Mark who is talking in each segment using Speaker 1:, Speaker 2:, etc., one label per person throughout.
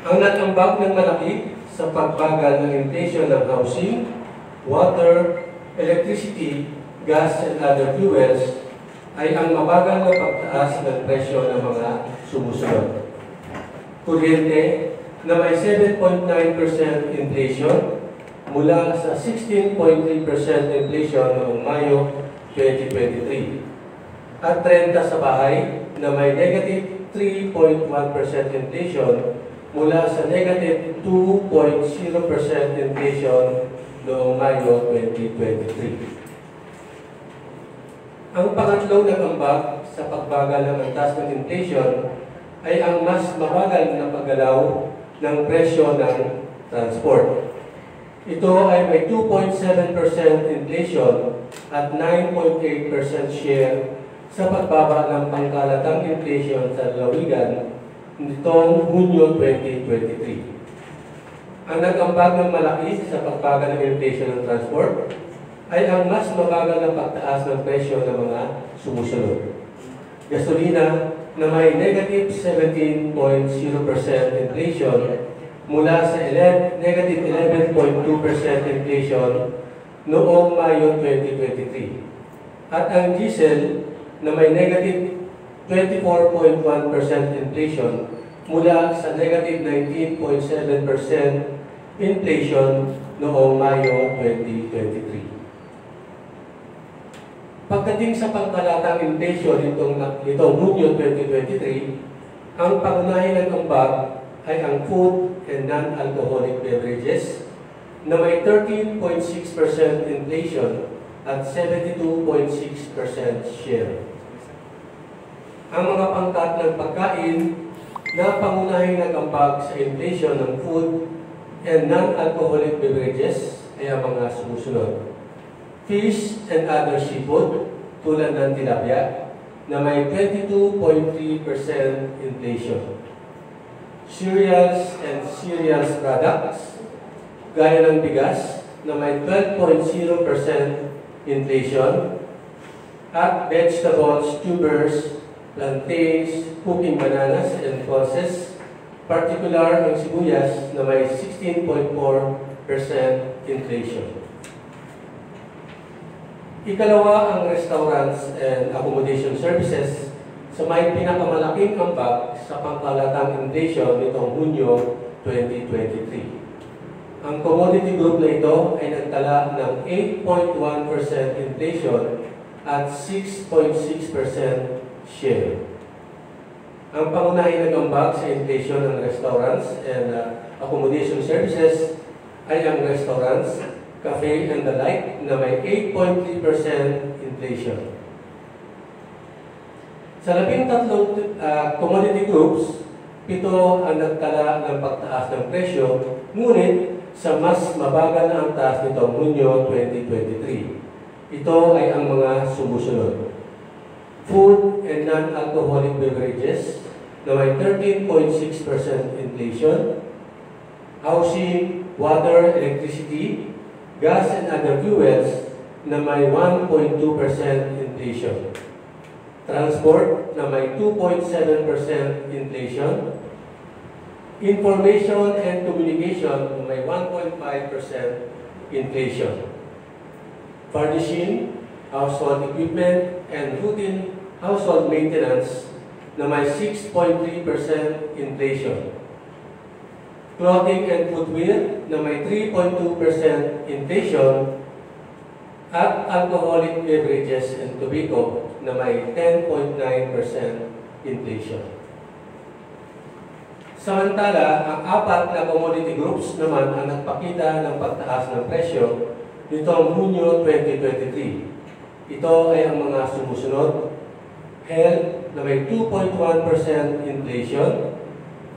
Speaker 1: Ang nag-ambag ng malaki sa pagbagal ng inflation ng housing, water, electricity, gas, and other fuels ay ang mabagal na pagtaas ng presyo ng mga sumusunod. Kuryente na may 7.9% inflation mula sa 16.3% inflation noong Mayo 2023 at renta sa bahay na may negative 3.1% inflation mula sa negative 2.0% inflation noong Mayo 2023. Ang pangatlong nag-ambag sa pagbagal ng antas ng inflation ay ang mas mabagal na paggalaw ng presyo ng transport. Ito ay may 2.7% inflation at 9.8% share sa pagbaba ng pangkalatang inflation sa lalawigan nitong Hunyo 2023. Ang nag-ambag ng malaki sa pagbagal ng inflation ng transport ay ang mas mabagal na pagtaas ng presyo ng mga sumusunod. Gasolina na may negative 17.0% inflation mula sa negative 11.2% inflation noong Mayo 2023. At ang diesel na may negative 24.1% inflation mula sa negative 19.7% inflation noong Mayo 2023. Pagdating sa pangkalatang inflation nitong Hunyo 2023, ang pangunahing nag-ambag ay ang food and non-alcoholic beverages na may 13.6% inflation at 72.6% share. Ang mga pangkat ng pagkain na pangunahing nag-ambag sa inflation ng food and non-alcoholic beverages ay ang mga sumusunod. Fish and other seafood tulad ng tilapia na may 22.3% inflation. Cereals and cereals products gaya ng bigas na may 12.0% inflation at vegetables, tubers, plantains, cooking bananas, and pulses, particular ang sibuyas na may 16.4% inflation. Ikalawa, ang restaurants and accommodation services sa may pinakamalaking ambag sa pangkalatang inflation nitong Hunyo 2023. Ang commodity group na ito ay nagtala ng 8.1% inflation at 6.6% share. Ang pangunahing nag-ambag sa inflation ng restaurants and accommodation services ay ang restaurants, cafe and the like na may 8.3% inflation. Sa 13 commodity groups, 7 ang nagtala ng pagtaas ng presyo, ngunit sa mas mabagal na ang taas nitong Hunyo 2023. Ito ay ang mga sumusunod. Food and non-alcoholic beverages na may 13.6% inflation. Housing, water, electricity, gas and other fuels na may 1.2% inflation. Transport na may 2.7% inflation. Information and communication na may 1.5% inflation. Furnishing, household equipment, and routine household maintenance na may 6.3% inflation. Clothing and footwear na may 3.2% inflation at alcoholic beverages and tobacco na may 10.9% inflation. Samantala, ang 4 na commodity groups naman ang nagpakita ng pagtaas ng presyo nitong Hunyo 2023. Ito ay ang mga sumusunod. Health na may 2.1% inflation.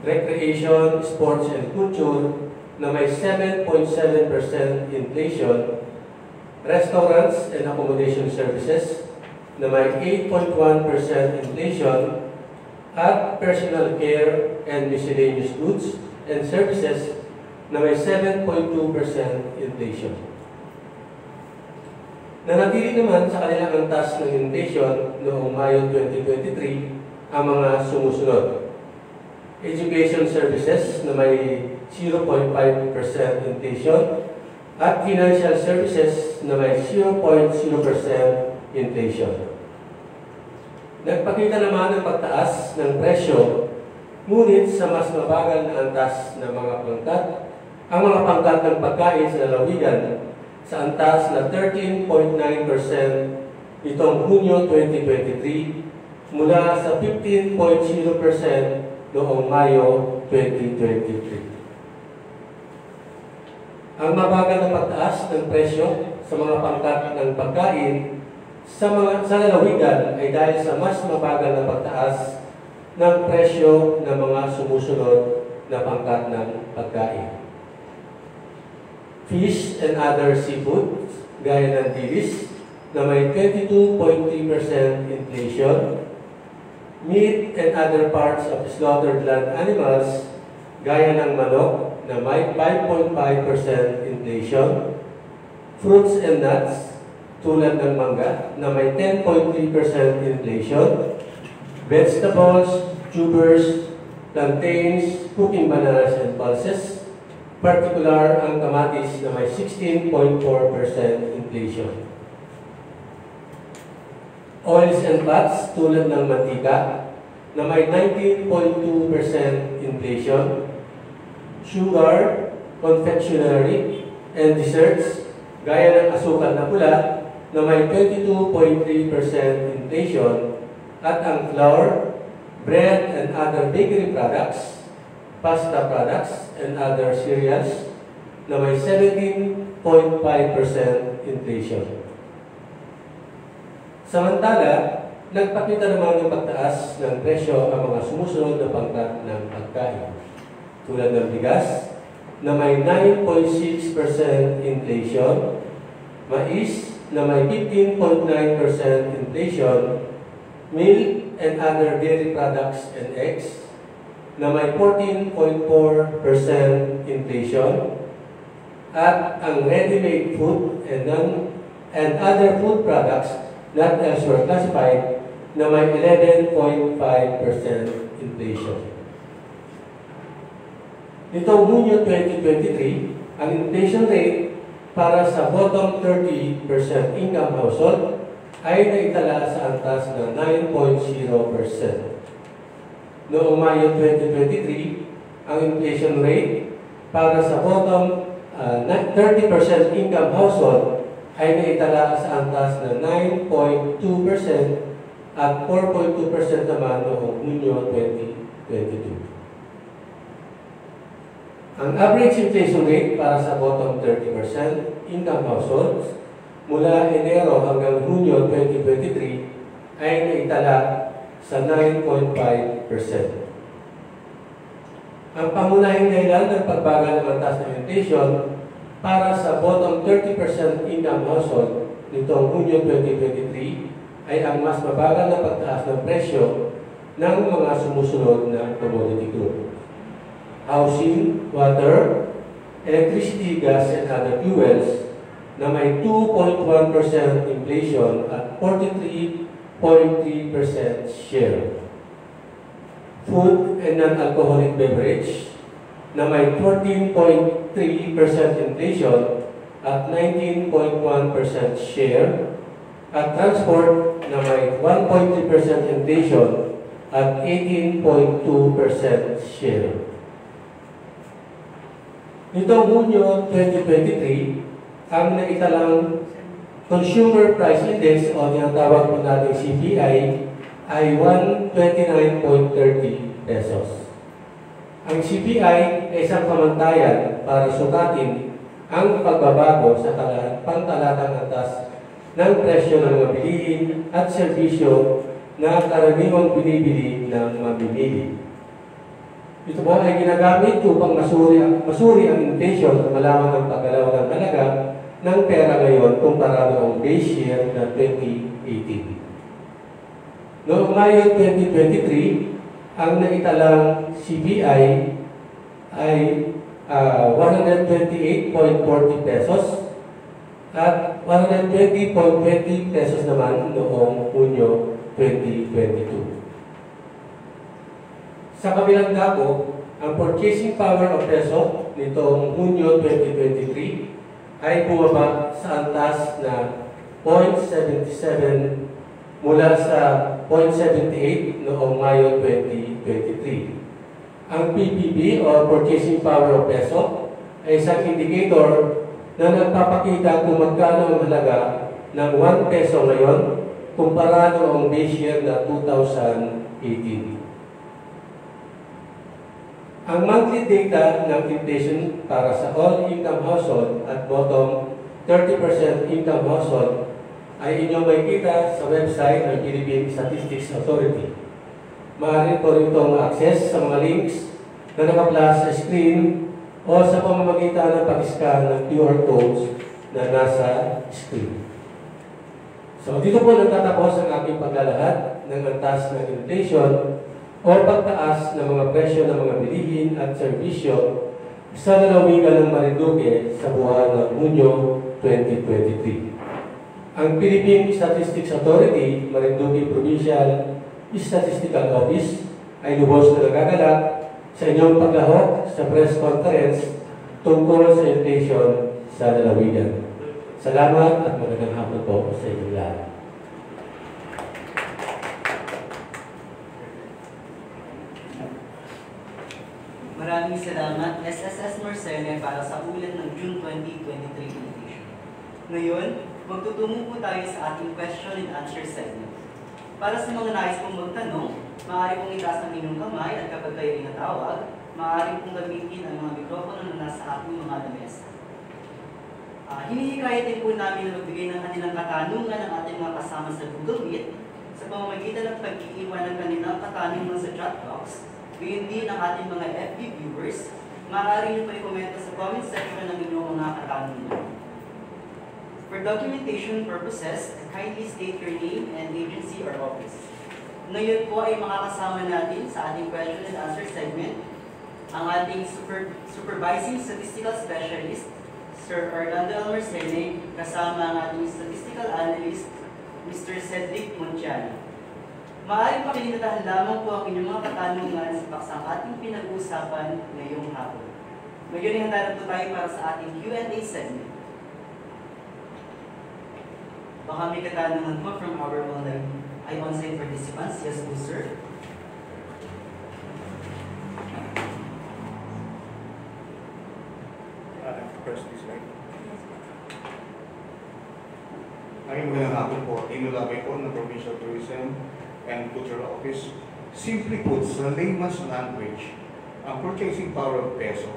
Speaker 1: Recreation, sports, and culture na may 7.7% inflation. Restaurants and accommodation services na may 8.1% inflation. At personal care and miscellaneous goods and services na may 7.2% inflation. Nanatili naman sa kanilang antas ng inflation noong Mayo 2023 ang mga sumusunod. education services na may 0.5% inflation, at financial services na may 0.0% inflation. Nagpakita naman ng pagtaas ng presyo, ngunit sa mas mabagal na antas ng mga pangkat, ang mga pangkat ng pagkain sa lalawigan sa antas na 13.9% itong Hunyo 2023 mula sa 15.0% noong Mayo 2023. Ang mabagal na pagtaas ng presyo sa mga pangkat ng pagkain sa lalawigan ay dahil sa mas mabagal na pagtaas ng presyo ng mga sumusunod na pangkat ng pagkain. Fish and other seafood, gaya ng dilis, na may 22.3% inflation. Meat and other parts of slaughtered land animals, gaya ng manok, na may 5.5% inflation. Fruits and nuts, tulad ng mangga, na may 10.3% inflation. Vegetables, tubers, plantains, cooking bananas, and pulses, particular ang kamatis na may 16.4% inflation. Oils and fats, tulad ng mantika, na may 19.2% inflation. Sugar, confectionery, and desserts, gaya ng asukal na pula, na may 22.3% inflation, at ang flour, bread, and other bakery products, pasta products, and other cereals, na may 17.5% inflation. Samantala, nagpakita naman ng pagtaas ng presyo ang mga sumusunod na pangkat ng pagkain, tulad ng bigas, na may 9.6% inflation, mais, na may 15.9% inflation, milk and other dairy products and eggs, na may 14.4% inflation, at ang ready-made food and other food products not elsewhere classified, na may 11.5% inflation. Nitong Hunyo 2023, ang inflation rate para sa bottom 30% income household ay naitala sa antas na 9.0%. Noong Mayo 2023, ang inflation rate para sa bottom 30% income household ay naitala sa antas na 9.2% at 4.2% naman noong Hunyo 2022. Ang average inflation rate para sa bottom 30% income households mula Enero hanggang Hunyo 2023 ay naitala sa 9.5%. Ang pangunahing dahilan ng pagbagal ng antas ng inflation para sa bottom 30% income household nitong Hunyo 2023 ay ang mas mabagal na pagtaas ng presyo ng mga sumusunod na commodity group: housing, water, electricity, gas, and other fuels, na may 2.1% inflation at 43.3% share. Food and non-alcoholic beverage, na may 14.3% inflation at 19.1% share. At transport, na may 1.3% inflation at 18.2% share. Nitong Hunyo 2023, ang naitalang Consumer Price Index o tinatawag po natin CPI ay 129.30 pesos. Ang CPI ay isang pamantayan para sukatin ang pagbabago sa pantalatang antas ng presyo ng mga bilihin at serbisyo na karaniwang binibili ng mamimili. Ito po ay ginagamit upang masuri ang inflation at malaman ang paggalaw ng halaga ng pera ngayon kumpara noong base year na 2018. Noong Mayo 2023, ang naitalang CPI ay 128.40 pesos at 120.20 pesos naman noong Hunyo 2022. Sa kabilang dako, ang purchasing power of peso nitong Hunyo 2023 ay bumaba sa antas na 0.77 mula sa 0.78 noong Mayo 2023. Ang PPP o Purchasing Power of Peso ay isang indicator na nagpapakita kung magkano ang halaga ng 1 peso ngayon kumpara noong base year na 2018. Ang monthly data ng inflation para sa all-income household at bottom 30% income household ay inyong makikita sa website ng Philippine Statistics Authority. Maaari po rin itong access sa mga links na naka-flash sa screen o sa pamamagitan ng pag-scan ng QR codes na nasa screen. So dito po nagtatapos ang aking paglalahad ng antas ng inflation o pagtaas ng mga presyo ng mga bilihin at serbisyo sa lalawigan ng Marinduque sa buwan ng Hunyo 2023. Ang Philippine Statistics Authority, Marinduque Provincial Statistical Office ay lubos na nagagalak sa inyong paglahok sa press conference tungkol sa inflation sa lalawigan. Salamat at magandang hapon po sa inyong lahat.
Speaker 2: Maraming salamat, SSS Marcene, para sa ulat ng June 2023 invitation. Ngayon, magtutungo po tayo sa ating question and answer segment. Para sa mga nais pong magtanong, maaari pong itaas ang inyong kamay at kapag kayo ay natawag, maaari pong gamitin ang mga mikropono na nasa ating mga lamesa. Hinihikayat din po namin na magbigay ng kanilang katanungan ng ating mga kasama sa Google Meet sa pamamagitan ng pag-iiwan ng kanilang katanungan sa chat box. Gayon din ang ating mga FB viewers, maaari nyo pa i-komento sa comment section ng inyong mga katanungan. For documentation purposes, kindly state your name and agency or office. Ngayon po ay makakasama natin sa ating question and answer segment ang ating supervising statistical specialist, Sir Orlando Almarcene, kasama ang ating statistical analyst, Mr. Cedric Montiano. Maaaring pakilinatahan lamang po ang inyong mga katanungan sa paksang ating pinag-uusapan ngayong hapon. Ngayon ay handa na po tayo para sa ating Q&A segment. Baka may katanungan po from our on-site participants. Yes po, sir.
Speaker 3: First slide. Magandang hapon po. Emil Labay po ng Provincial Tourism and Cultural Office. Simply put, sa layman's language, ang purchasing power of peso.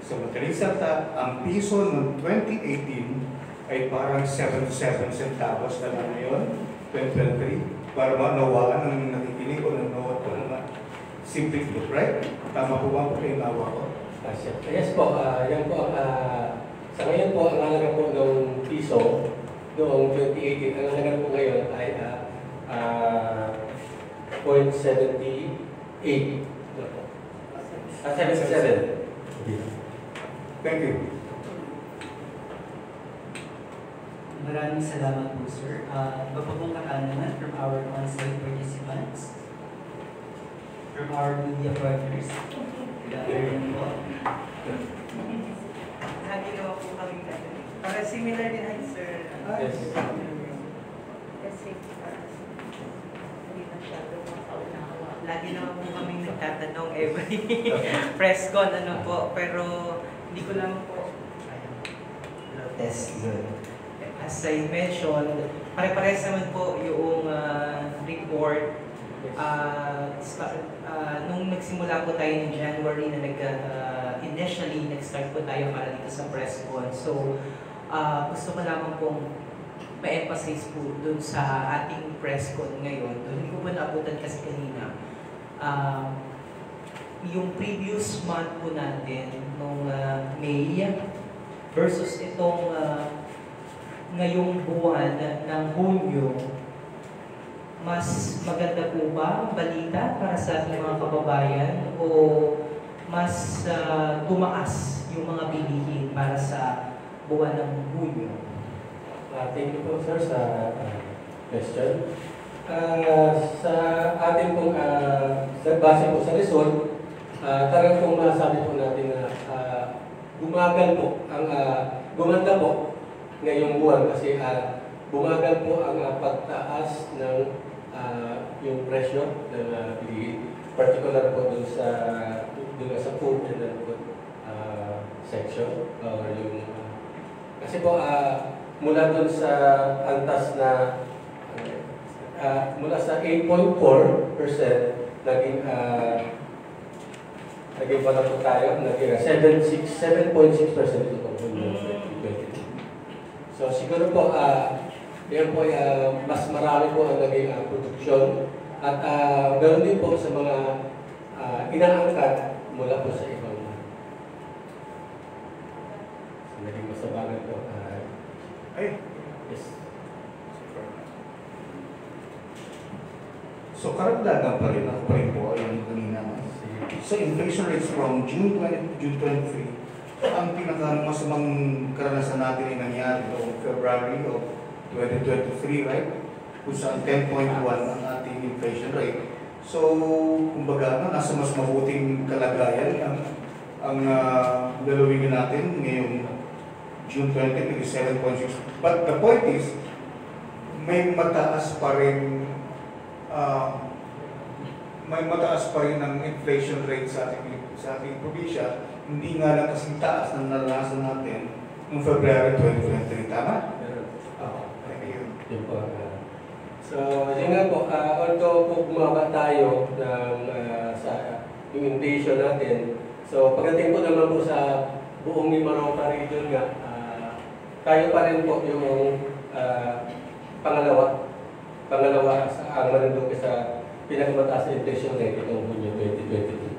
Speaker 3: Sa madaling salita, ang piso ng 2018 ay parang 77 centavos na lang ngayon, 2023, para manawaan ng nakikinig o nanonood po naman. Simply put, right? Tama po ba po kayo nawa ko?
Speaker 1: Yes po, yan po sa ngayon po, ang halaga po ng piso noong 2018, ang halaga po ngayon ay 0.78. 77.
Speaker 3: Thank you.
Speaker 2: Maraming salamat po, sir. Iba pa pong katanungan from our on-site participants, from our media partners. Po.
Speaker 4: Lagi naman po kami para similar din ay sir.
Speaker 1: Yes.
Speaker 4: Kasi hindi masyado makauna. Lagi naman po kami nagtatanong every press con ano po, pero hindi ko lang po test good. As I mentioned, pare-pares naman po yung report. Nung nagsimula po tayo ng January na initially nag-start po tayo para dito sa press con. So, gusto ko lamang pong ma-emphasize po dun sa ating press con ngayon. Hindi ko po naabutan kasi kanina. Yung previous month po natin, nung May, versus itong ngayong buwan ng Hunyo, mas maganda po ba ang balita para sa ating mga kababayan o mas tumaas yung mga bilihin para sa buwan ng Hunyo?
Speaker 1: Thank you po, sir, sa question. Sa ating pong base po sa result, talagang pong masabi po natin na bumagal po ang gumanda po ngayong buwan kasi bumagal po ang pagtaas ng yung presyo ng bilihin, particular po dun sa food and non-food section or yung kasi po mula dun sa antas na mula sa 8.4% naging pala po tayo, naging 7.6% ito po 2022. So siguro po, yan po mas marami po ang naging produksyon at ganoon din po sa mga inaangkat mula po sa ibang naging masabagan po. Yes.
Speaker 3: So karagdagan pa rin, ako pa rin po, ayun kanina. So inflation rates from June 20 to June 23, ang pinakamasamang karanasan natin ay nangyari noong February of 2023, right? Kung saan 10.1 ang ating inflation rate. So, kumbaga, nasa mas mabuting kalagayan ang lalawigan natin ngayong June 20, 7.6. But the point is, may mataas pa rin ang inflation rate sa ating probinsya, hindi nga lang kasing taas na naranasan natin noong February 2023. Tama? Thank you.
Speaker 1: Yun po. So, yun nga po, although po bumaba tayo sa yung inflation natin, so pagdating po naman po sa buong Mimaropa region nga, tayo pa rin po yung pangalawa sa ang Marinduque sa pinakamataas na inflation rate itong Hunyo 2022.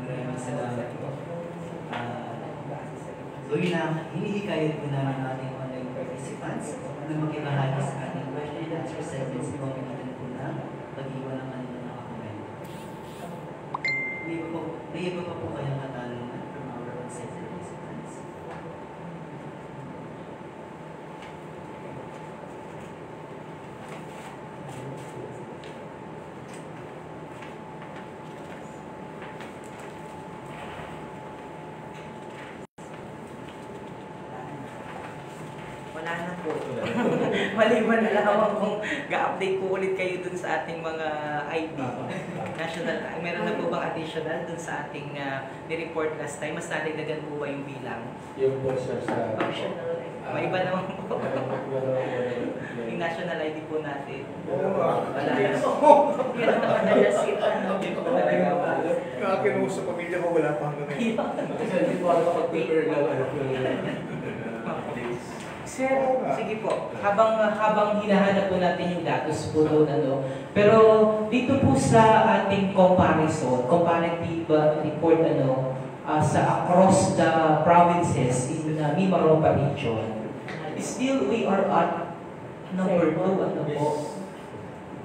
Speaker 2: Maraming salamat po. So yun na, hinihikayat po namin ating online participants na makibahagi sa ating question and answer segments po pagkakita po na pag-iwan ng kanilang nakakomment. May iba pa po kayong katanungan from our website participants.
Speaker 4: Wala na po. Maliban na lang kung ga-update po ulit kayo dun sa ating mga ID. National, meron na po bang additional dun sa ating ni-report last time? Mas nadagdagan po ba yung bilang?
Speaker 1: Yung po sir sa...
Speaker 4: Optional. May iba naman po. Yung national ID po natin. Wala na. Yan ang madalas
Speaker 3: Kakin mo sa pamilya ko, wala pa hanggang ngayon.
Speaker 1: Kasi hindi po ako kapag-prepare ng
Speaker 4: Sir, sige po. Habang hinahanap po natin yung datos po doon, pero dito po sa ating comparative report sa across the provinces in the Mimaropa region, still we are at number 2 po.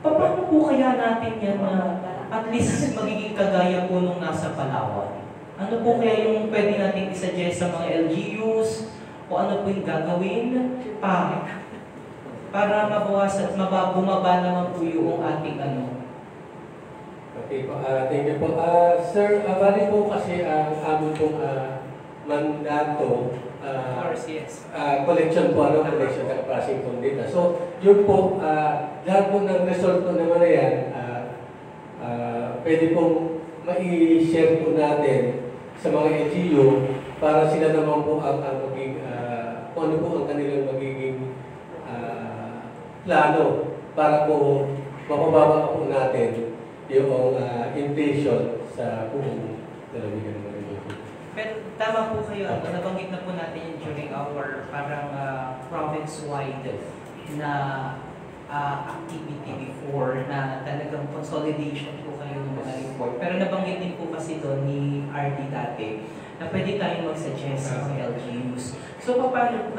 Speaker 4: Paano po kaya natin yan na at least magiging kagaya po nung nasa Palawan? Ano po kaya yung pwede natin isuggest sa mga LGUs? O ano po yung gagawin para mabawasan at bumaba naman po yung ating
Speaker 1: Okay po, thank you po. Sir, bali po kasi ang amin pong mandato,
Speaker 4: yes.
Speaker 1: collection po, collection at processing po data. So, yun po, lahat po ng result po naman na yan, pwede pong mai-share po natin sa mga LGU para sila naman po ang maging, kung ano po ang kanilang magiging plano para po mapababa po natin yung inflation sa buong lalawigan ng Marinduque.
Speaker 4: Pero tama po kayo, nabanggit na po natin yun during our parang province-wide na activity before na talagang consolidation po kayo ng mga report. Pero nabanggit din po kasi doon ni RD dati na pwede tayong mag-suggest sa mga LGUs. So, paano,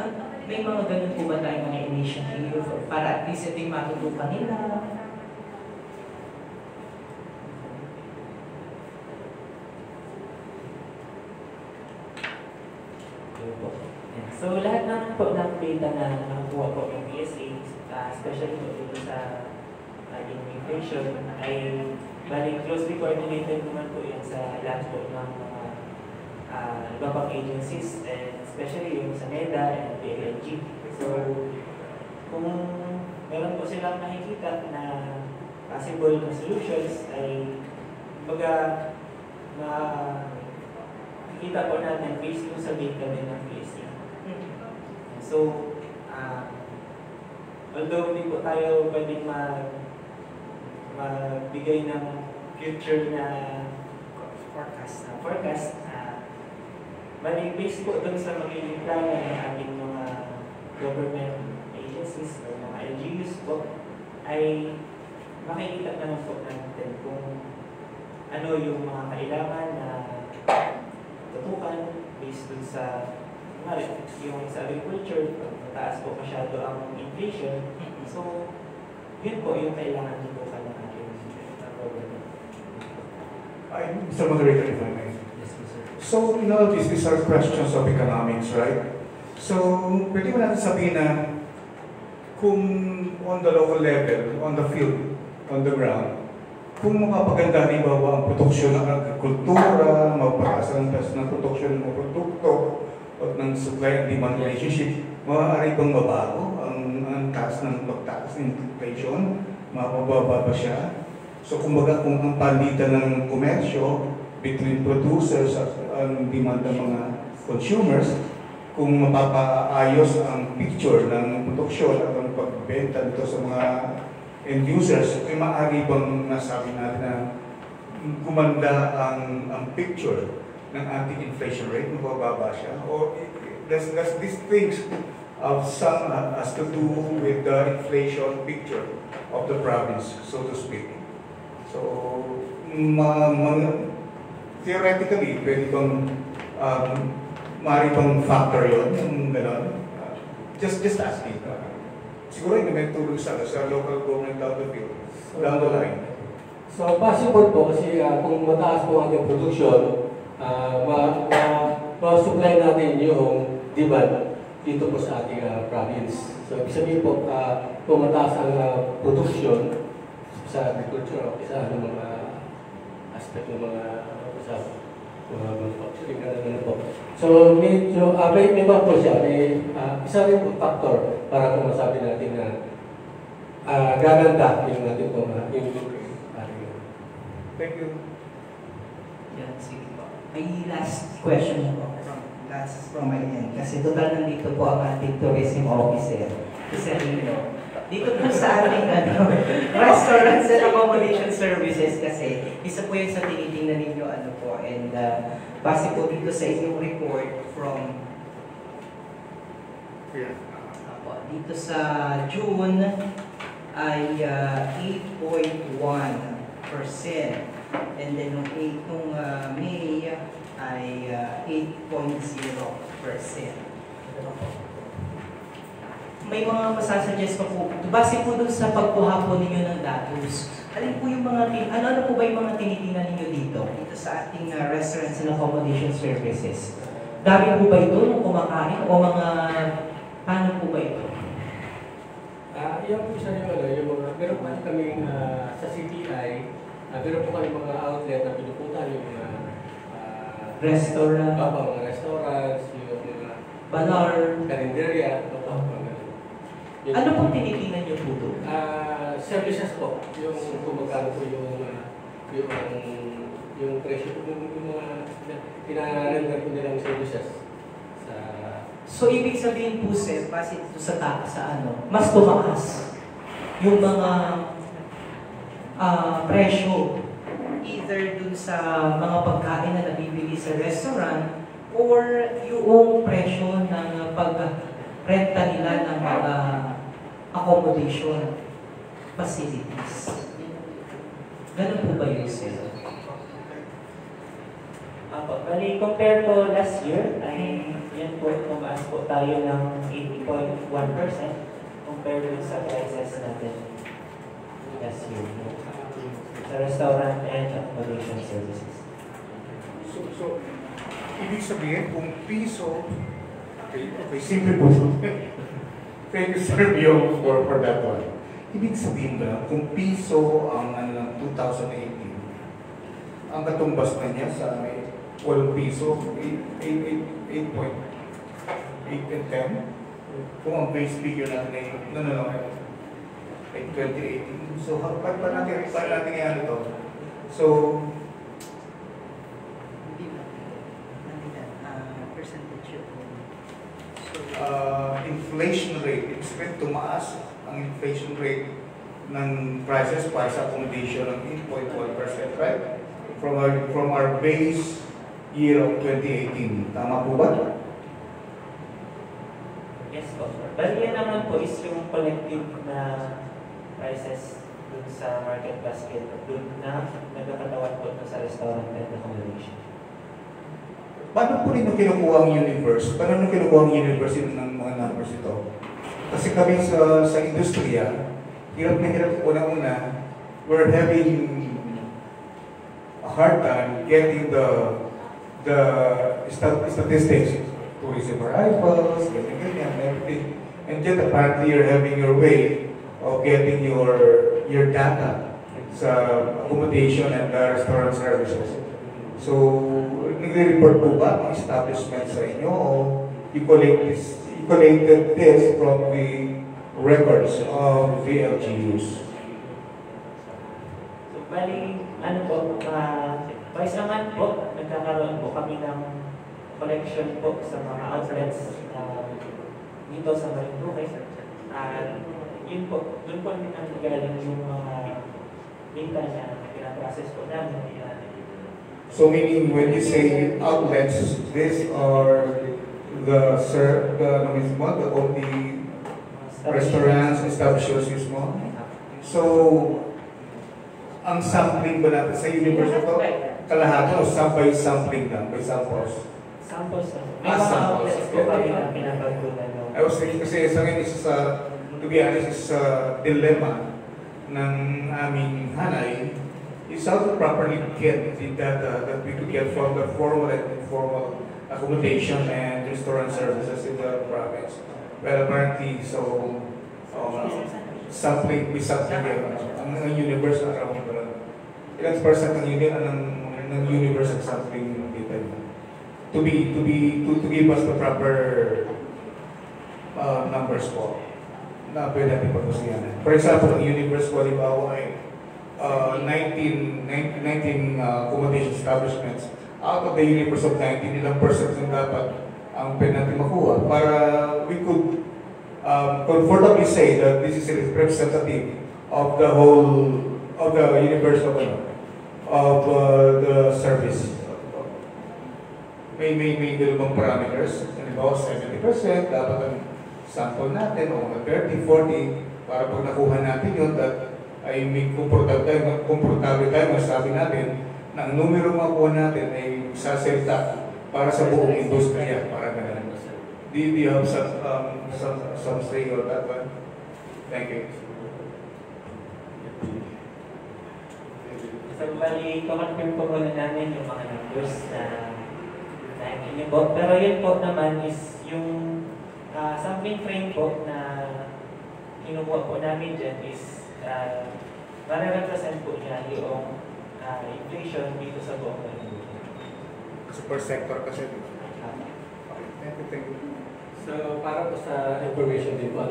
Speaker 4: may mga ganun po ba tayong mga initiative para at least ito yung matutupan nila?
Speaker 5: So lahat ng po ng data na nakuha po ng PSA, especially po dito sa inflation, ay bali closely coordinated naman po yan sa lahat po ng mga iba pang agencies, and especially yung sa NEDA and PLNG. So kung meron po silang nakikita na possible na solutions, ay baga makikita po natin based po sa data din ng PSA. So, although hindi po tayo pwedeng magbigay ng future na forecast, bali based po dun sa magiging plano ng ating mga government agencies o mga LGUs po, ay makikita na lang po natin kung ano yung mga kailangan na tutukan based dun sa yung sa agriculture, mataas po masyado ang inflation. So, yun po yung kailangan dito ka ng ating government.
Speaker 3: Mr. Moderator, if I may.
Speaker 5: Yes, sir.
Speaker 3: So, these are questions of economics, right? So, pwede mo natin sabihin na kung on the local level, on the field, on the ground, kung makapaganda halimbawa ang produksyon ng agrikultura, mapataas ang taas ng produksyon ng produkto, at ng supply and demand relationship, maaari bang mabago ang taas ng pagtaas ng inflation? Mabababa ba siya? So kumbaga kung ang palitan ng komersyo between producers at ang demand ng mga consumers, kung mapapaayos ang picture ng produksyon at ang pagbenta nito sa mga end users, ay maaari bang nasabi natin na gumanda ang picture ng anti-inflation rate, mabababa siya? Or does these things have some has to do with the inflation picture of the province, so to speak? So, theoretically, pwede bang maaari bang factor yun, yung gano'n? Just asking. Siguro hindi may tulong sa local government down the field, down the line.
Speaker 1: So, possible po kasi kung mataas po ang ating production, ma-supply natin yung demand dito po sa ating province. So, ibig sabihin po, kung mataas ang production sa agriculture o sa mga aspect ng mga manufacturing na po. So, medyo, may ba po siya, may isa rin po factor para kung masabi natin na gaganda yung natin po, yung
Speaker 3: Thank you.
Speaker 4: Yan, sige po. May last question po from my end. Kasi total nandito po ang ating tourism officer. Isa Rino. Dito po sa ating restaurants and accommodation services kasi isa po yun sa tinitingnan ninyo po. And base po dito sa inyong report from dito sa June ay 8.1%. And then nung May ay 8.0%. May mga masasuggest pa po. Base po dun sa pagkuha po ninyo ng datos. Alin po yung mga, ano po ba yung mga tinitingnan ninyo dito sa ating restaurants and accommodation services? Dami po ba ito nung kumakain o mga, paano po ba ito?
Speaker 1: Yung isa yung mga, meron pa kami sa CTI, meron po kami mga outlet na pinupuntahan yung mga
Speaker 4: restaurant,
Speaker 1: mga restaurants, yung mga
Speaker 4: banar,
Speaker 1: karinderya,
Speaker 4: ano pong tinitingnan niyo po doon?
Speaker 1: Services po, yung kung magkano po yung presyo, yung mga pinarender po nilang services.
Speaker 4: So, ibig sabihin po, sir, base dito sa mas tumaas yung mga presyo either dun sa mga pagkain na nabibili sa restaurant or yung presyo ng pagrenta nila ng mga accommodation facilities. Ganun po ba yun, sir?
Speaker 5: Bali, compare po last year, ay yan po, tumaas po tayo ng 80.1% compared with sa prices natin last year sa restaurant and accommodation services.
Speaker 3: So, ibig sabihin, kung piso, Okay, simple po. Thank you, Sir Bio, for that one. Ibig sabihin ba, kung piso ang ano ng 2018, ang katumbas na niya sa 8 piso, 8.8 and 10. Kung ang base figure natin ay, ay 2018. So, paano natin yan ito? So,
Speaker 2: Percentage yun.
Speaker 3: inflation rate, expect tumaas ang inflation rate ng prices para sa accommodation ng 8.1%, right? From our base year of 2018. Tama po ba?
Speaker 5: Yes po. Bali yan naman po is yung collective na prices dun sa market basket dun na nagkakatawan po sa restaurant and accommodation.
Speaker 3: Paano po rin kinukuha ang universe? Paano kinukuha ang universe ng mga numbers ito? Kasi kami sa industriya, hirap na hirap una-una, we're having a hard time getting the statistics, tourism arrivals, ganyan, everything. And yet apparently you're having your way of getting your data sa accommodation and restaurant services. So, nagre-report po ba ang establishment sa inyo o you collected this from the records of the LGUs?
Speaker 5: So, bali, ano po, twice a month po, nagkakaroon po kami ng collection po sa mga outlets dito sa Marinduque. Yun po, doon po ang galing yung mga data na pinaprocess po namin.
Speaker 3: So meaning when you say outlets, these are the only restaurants, establishments mismo. So, ang sampling ba natin sa universe ito? Kalahati o by sampling lang, by samples?
Speaker 5: Samples lang. May
Speaker 3: Ah,
Speaker 5: mga
Speaker 3: samples.
Speaker 5: outlets po kami na pinapagkunan.
Speaker 3: I was thinking kasi sa akin isa to be honest, is a dilemma ng aming hanay is how to properly get the data that we could get from the formal and informal accommodation and restaurant services in the province. Well, apparently, so sampling, we sampling ang universe around ilang percent ng universe ng sampling data to give us the proper numbers po na pwede natin pag-usiyanan. For example, ang universe po, halimbawa ay 19 accommodation establishments. Out of the universe of 19, ilang percent yung dapat ang pwede natin makuha para we could comfortably say that this is a representative of the whole of the universe of the service. May dalawang parameters. Halimbawa, 70% dapat ang sample natin o mga 30, 40 para pag nakuha natin yun that ay may komportable tayo, masabi natin na ang numero makuha natin ay sasalita para sa buong industriya, para ganun. Do you have some say on that one? Thank you.
Speaker 5: So, bali, confirm po muna namin yung mga numbers na nakikinig po. Pero yun po naman is yung sampling frame po na kinukuha po namin dyan is mare-represent po niya yung inflation dito sa buong mundo.
Speaker 3: Super sector kasi. Thank you.
Speaker 1: So, para po sa information din po,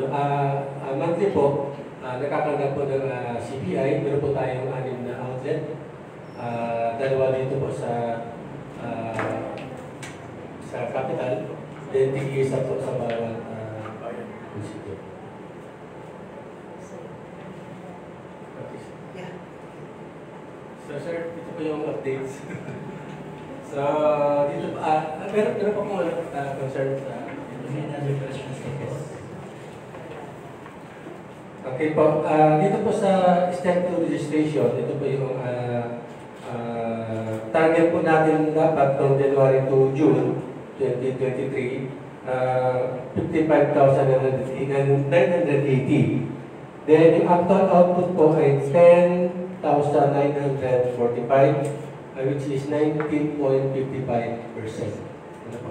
Speaker 1: monthly po, nakakandak po ng CPI, meron po tayong 6 na outlet. Dalawa dito po sa capital, then tig-isa po sa bawat munisipyo. So, sir, ito po yung updates. So, dito pa, meron pa po concern sa okay po, dito po sa step 2 registration, ito po yung target po natin dapat from January to June 2023, 55,980. Then yung actual output po ay 10,945, which is 19.55%. Ano po?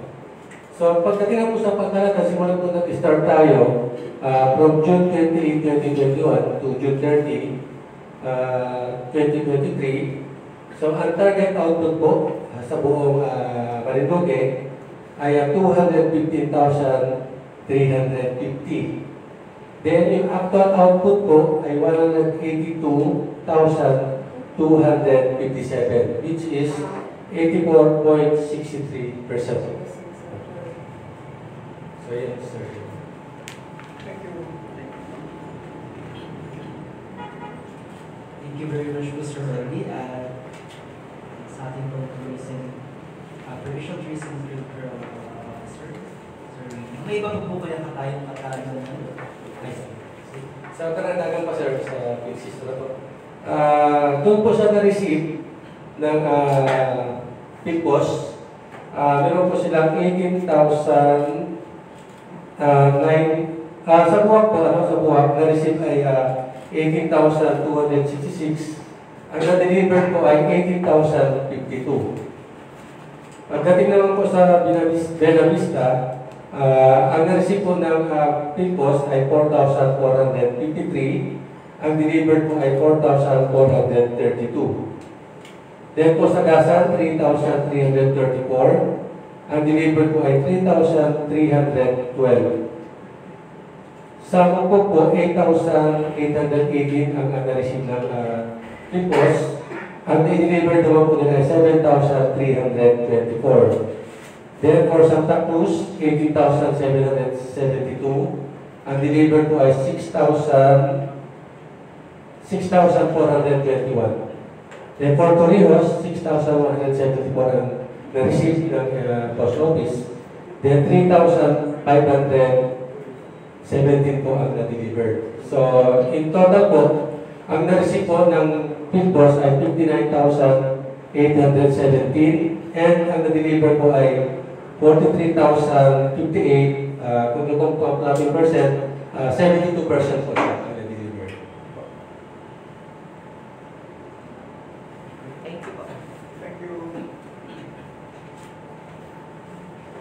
Speaker 1: So pagdating po sa pagkalata, simulan po nag-start tayo from June 28, 2021 to June 30, 2023. So ang target output po sa buong Marinduque ay 215,350. Then yung actual output po ay 182,257, which is 84.63%. So yes, sir.
Speaker 3: Thank you.
Speaker 4: Thank you very much, Mr. Rory. Sa ating Provincial Tourism Cultural Officer, Sir Rory. May iba pa po kaya tayong katanungan?
Speaker 1: Sa karagdagan pa, sir, sa big sister na po. Doon po siya na-receive ng PIPOS. Meron po silang 18,009. Sa buwak po, sa buwak, na-receive ay 18,266. Ang na-deliver po ay 18,052. Pagdating naman po sa Bella Vista, ang na-receive po ng PIPOS ay 4,453. Ang delivered po ay 4,432. Then po sa Gasan, 3,334. Ang delivered po ay 3,312. Sa Mungkok po, 8,818 ang na-receive ng PIPOS. Ang delivered naman po nila ay 7,324. Then for Santa Cruz, 18,772. Ang delivered po ay 6,421. Then for Torrijos, 6,174 ang na-receive ng post office. Then 3,517 po ang na-delivered. So in total po, ang na-receive po ng PIPOS ay 59,817 and ang na-deliver po ay 43,058. Kung lukong po ang 70%, 72% po siya ang na-deliver.
Speaker 2: Thank you po.
Speaker 3: Thank you.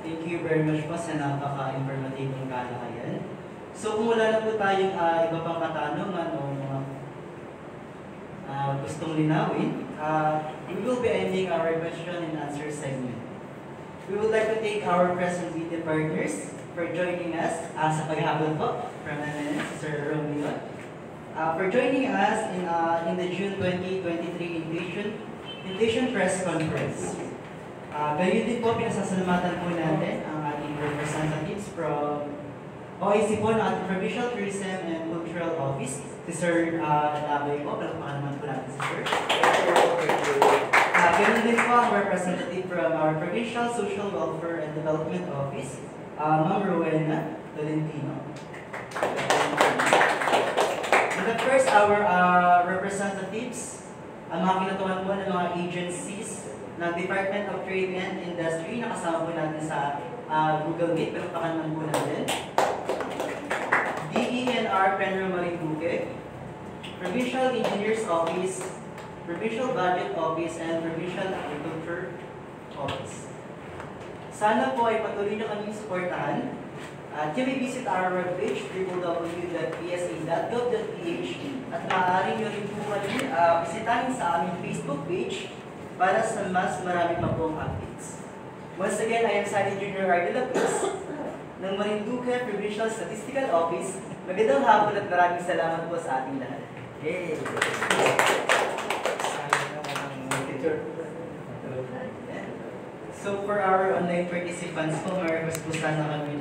Speaker 2: Thank you very much po sa napaka-informative kalakayan. So kung wala na po tayong iba pang katanungan o mga gustong linawin, we will be ending our question and answer segment. We would like to thank our present media partners for joining us sa paghabol po from MNS, Sir Romeo. For joining us in the June 2023 Invitation Press Conference. Gayon din po, pinasasalamatan po natin ang ating representatives from OIC po ng ating Provincial Tourism and Cultural Office, si Sir Labay po. Palakpakan naman po natin si Sir. Gayon din po ang representative from our Provincial Social Welfare and Development Office, Ma'am Rowena Tolentino. And of course, our representatives, ang mga kinatuan po ng mga agencies ng Department of Trade and Industry na kasama po natin sa Google Meet. Palakpakan naman po natin. DENR Penro Marinduque, Provincial Engineers Office, Provincial Budget Office, and Provincial Agriculture Office. Sana po ay patuloy nyo kaming suportahan. You may visit our webpage, www.psa.gov.ph, at maaari nyo rin po kami bisitahin sa aming Facebook page para sa mas marami pa pong updates. Once again, I am Sally Junior R. De La Cruz ng Marinduque Provincial Statistical Office. Magandang hapon at maraming salamat po sa ating lahat. Yay! So for our online participants po, may request po sana kami